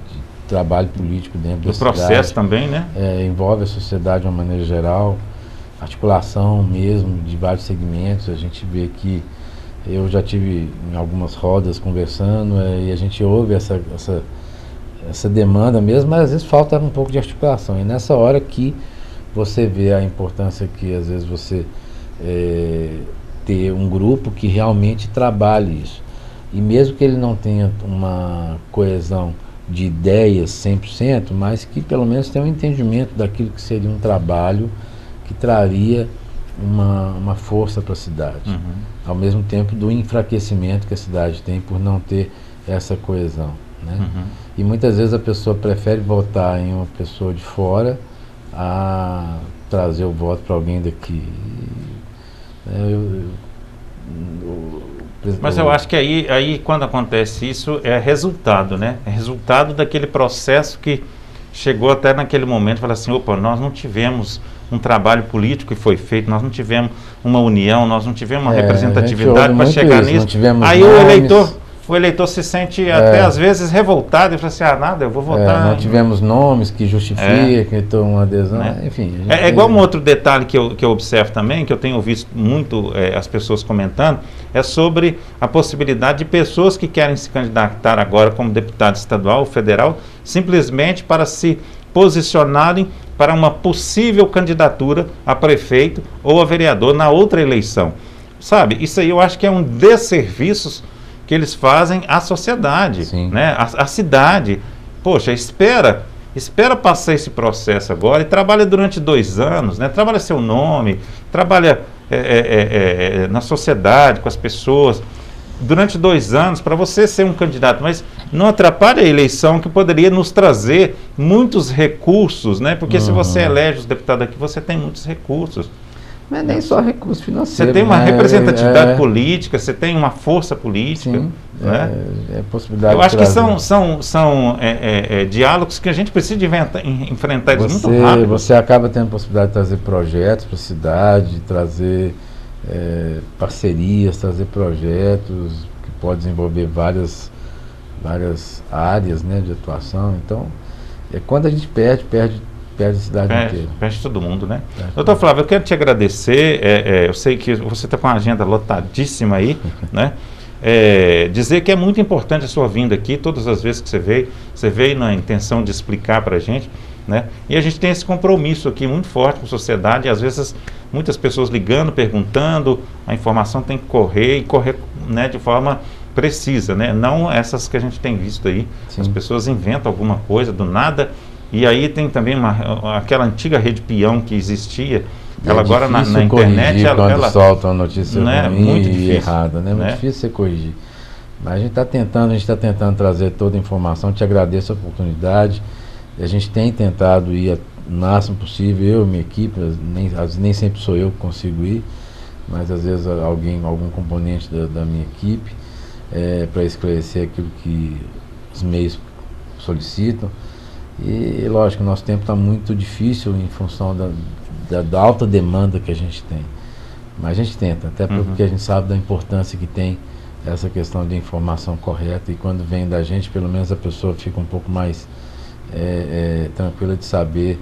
trabalho político dentro da cidade. O processo também, né? Envolve a sociedade de uma maneira geral, articulação mesmo de vários segmentos. A gente vê que eu já tive em algumas rodas conversando e a gente ouve essa demanda mesmo, mas às vezes falta um pouco de articulação. E nessa hora que você vê a importância que às vezes você ter um grupo que realmente trabalhe isso. E mesmo que ele não tenha uma coesão de ideias 100%, mas que pelo menos tenha um entendimento daquilo que seria um trabalho que traria uma força para a cidade. Ao mesmo tempo do enfraquecimento que a cidade tem por não ter essa coesão, né? E muitas vezes a pessoa prefere votar em uma pessoa de fora a trazer o voto para alguém daqui. Mas eu acho que aí quando acontece isso é resultado, né? É resultado daquele processo que chegou até naquele momento e fala assim, opa, nós não tivemos um trabalho político que foi feito, nós não tivemos uma união, nós não tivemos uma representatividade para chegar nisso. Aí o eleitor se sente até às vezes revoltado e fala assim, nada, eu vou votar. Não tivemos nomes que justifiquem uma adesão, enfim. É igual um outro detalhe que eu observo também, que eu tenho visto muito as pessoas comentando, é sobre a possibilidade de pessoas que querem se candidatar agora como deputado estadual ou federal, simplesmente para se posicionarem para uma possível candidatura a prefeito ou a vereador na outra eleição. Sabe, isso aí eu acho que é um desserviço que eles fazem à sociedade, né? A cidade. Poxa, espera passar esse processo agora e trabalha durante 2 anos, né? Trabalha seu nome, trabalha na sociedade, com as pessoas, durante 2 anos, para você ser um candidato, mas não atrapalhe a eleição, que poderia nos trazer muitos recursos, né? Porque se você elege os deputados aqui, você tem muitos recursos. Mas nem só recurso financeiro. Você tem uma representatividade política, você tem uma força política. Sim, né? Possibilidade. Eu acho que são diálogos que a gente precisa enfrentar eles muito rápido. Você acaba tendo a possibilidade de trazer projetos para a cidade, trazer parcerias, trazer projetos que podem desenvolver várias áreas, né, de atuação. Então, quando a gente perde a cidade inteira. Perde todo mundo, né? Doutor Flávio, eu quero te agradecer, eu sei que você está com uma agenda lotadíssima aí, né? Dizer que é muito importante a sua vinda aqui, todas as vezes que você veio na intenção de explicar para a gente, né? E a gente tem esse compromisso aqui muito forte com a sociedade, e às vezes muitas pessoas ligando, perguntando, a informação tem que correr, né, de forma precisa, né? Não essas que a gente tem visto aí. Sim. As pessoas inventam alguma coisa do nada. E aí tem também aquela antiga rede peão que existia, ela agora na internet, ela solta uma notícia ruim muito e errada, né? Muito difícil você corrigir. Mas a gente está tentando trazer toda a informação. Te agradeço a oportunidade. A gente tem tentado ir o máximo possível, eu e minha equipe, nem sempre sou eu que consigo ir, mas às vezes algum componente da minha equipe, para esclarecer aquilo que os meios solicitam. E lógico, o nosso tempo está muito difícil em função da alta demanda que a gente tem. Mas a gente tenta, até porque a gente sabe da importância que tem essa questão de informação correta, e quando vem da gente, pelo menos a pessoa fica um pouco mais tranquila de saber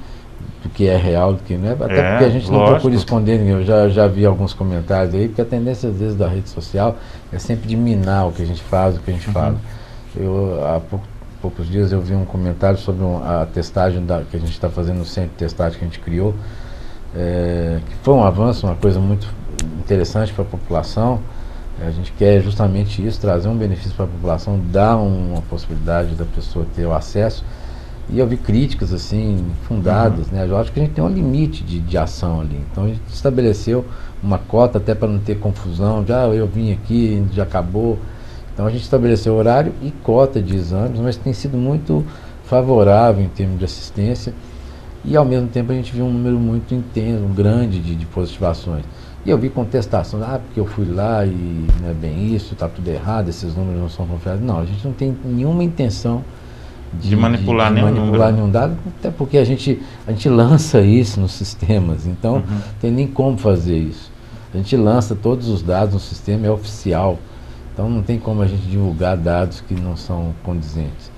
do que é real, do que não é, até porque a gente não procura esconder ninguém. Eu já vi alguns comentários aí, porque a tendência às vezes da rede social é sempre de minar o que a gente faz, o que a gente fala. Há poucos dias eu vi um comentário sobre a testagem que a gente está fazendo no centro de testagem que a gente criou, que foi um avanço, uma coisa muito interessante para a população. A gente quer justamente isso, trazer um benefício para a população, dar uma possibilidade da pessoa ter o acesso. E eu vi críticas assim, fundadas, né? Eu acho que a gente tem um limite de ação ali. Então a gente estabeleceu uma cota até para não ter confusão. Já eu vim aqui, já acabou. Então a gente estabeleceu horário e cota de exames, mas tem sido muito favorável em termos de assistência, e ao mesmo tempo a gente viu um número muito intenso, grande de positivações. E eu vi contestações, porque eu fui lá e não é bem isso, está tudo errado, esses números não são confiáveis. Não, a gente não tem nenhuma intenção de manipular nenhum dado, até porque a gente lança isso nos sistemas, então não tem nem como fazer isso. A gente lança todos os dados no sistema, é oficial. Então não tem como a gente divulgar dados que não são condizentes.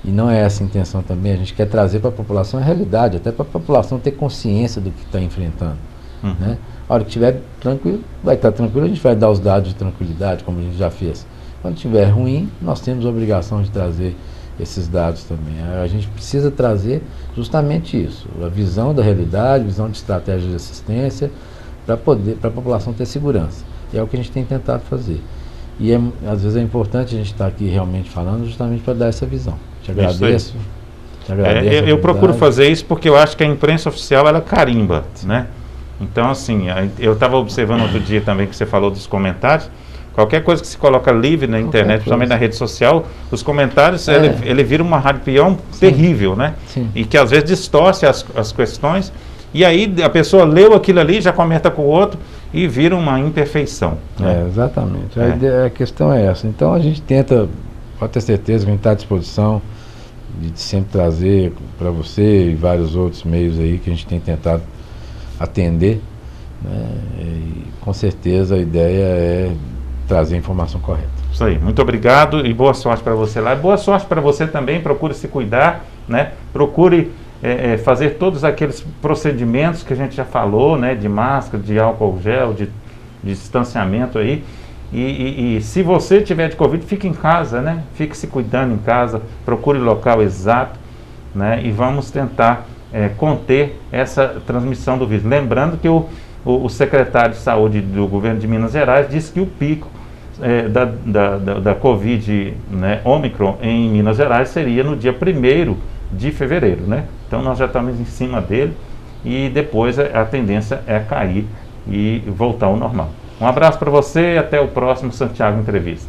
E não é essa a intenção também, a gente quer trazer para a população a realidade, até para a população ter consciência do que está enfrentando. Né? A hora que estiver tranquilo, vai estar tranquilo, a gente vai dar os dados de tranquilidade, como a gente já fez. Quando estiver ruim, nós temos a obrigação de trazer esses dados também. A gente precisa trazer justamente isso, a visão da realidade, visão de estratégia de assistência, para a população ter segurança. E é o que a gente tem tentado fazer. E às vezes é importante a gente estar aqui realmente falando justamente para dar essa visão. Te agradeço. Eu procuro fazer isso porque eu acho que a imprensa oficial ela carimba, né? Então assim, eu estava observando outro dia também que você falou dos comentários. Qualquer coisa que se coloca livre na internet, principalmente na rede social, os comentários, ele vira uma rádio peão terrível, né? Sim. E que às vezes distorce as questões. e aí a pessoa leu aquilo ali, já comenta com o outro e vira uma imperfeição. Né? Exatamente. A questão é essa. Então a gente tenta, pode ter certeza que a gente está à disposição de sempre trazer para você e vários outros meios aí que a gente tem tentado atender, né? E com certeza a ideia é trazer a informação correta. Isso aí, muito obrigado e boa sorte para você lá. Boa sorte para você também, procure se cuidar, né? Procure fazer todos aqueles procedimentos que a gente já falou, né? De máscara, de álcool gel, de distanciamento aí. E se você tiver de Covid, fique em casa, né? Fique se cuidando em casa, procure o local exato, né? E vamos tentar conter essa transmissão do vírus. Lembrando que o secretário de Saúde do governo de Minas Gerais disse que o pico da Covid, né, Ômicron em Minas Gerais seria no dia 1º de fevereiro, né? Então nós já estamos em cima dele e depois a tendência é cair e voltar ao normal. Um abraço para você e até o próximo Santiago Entrevista.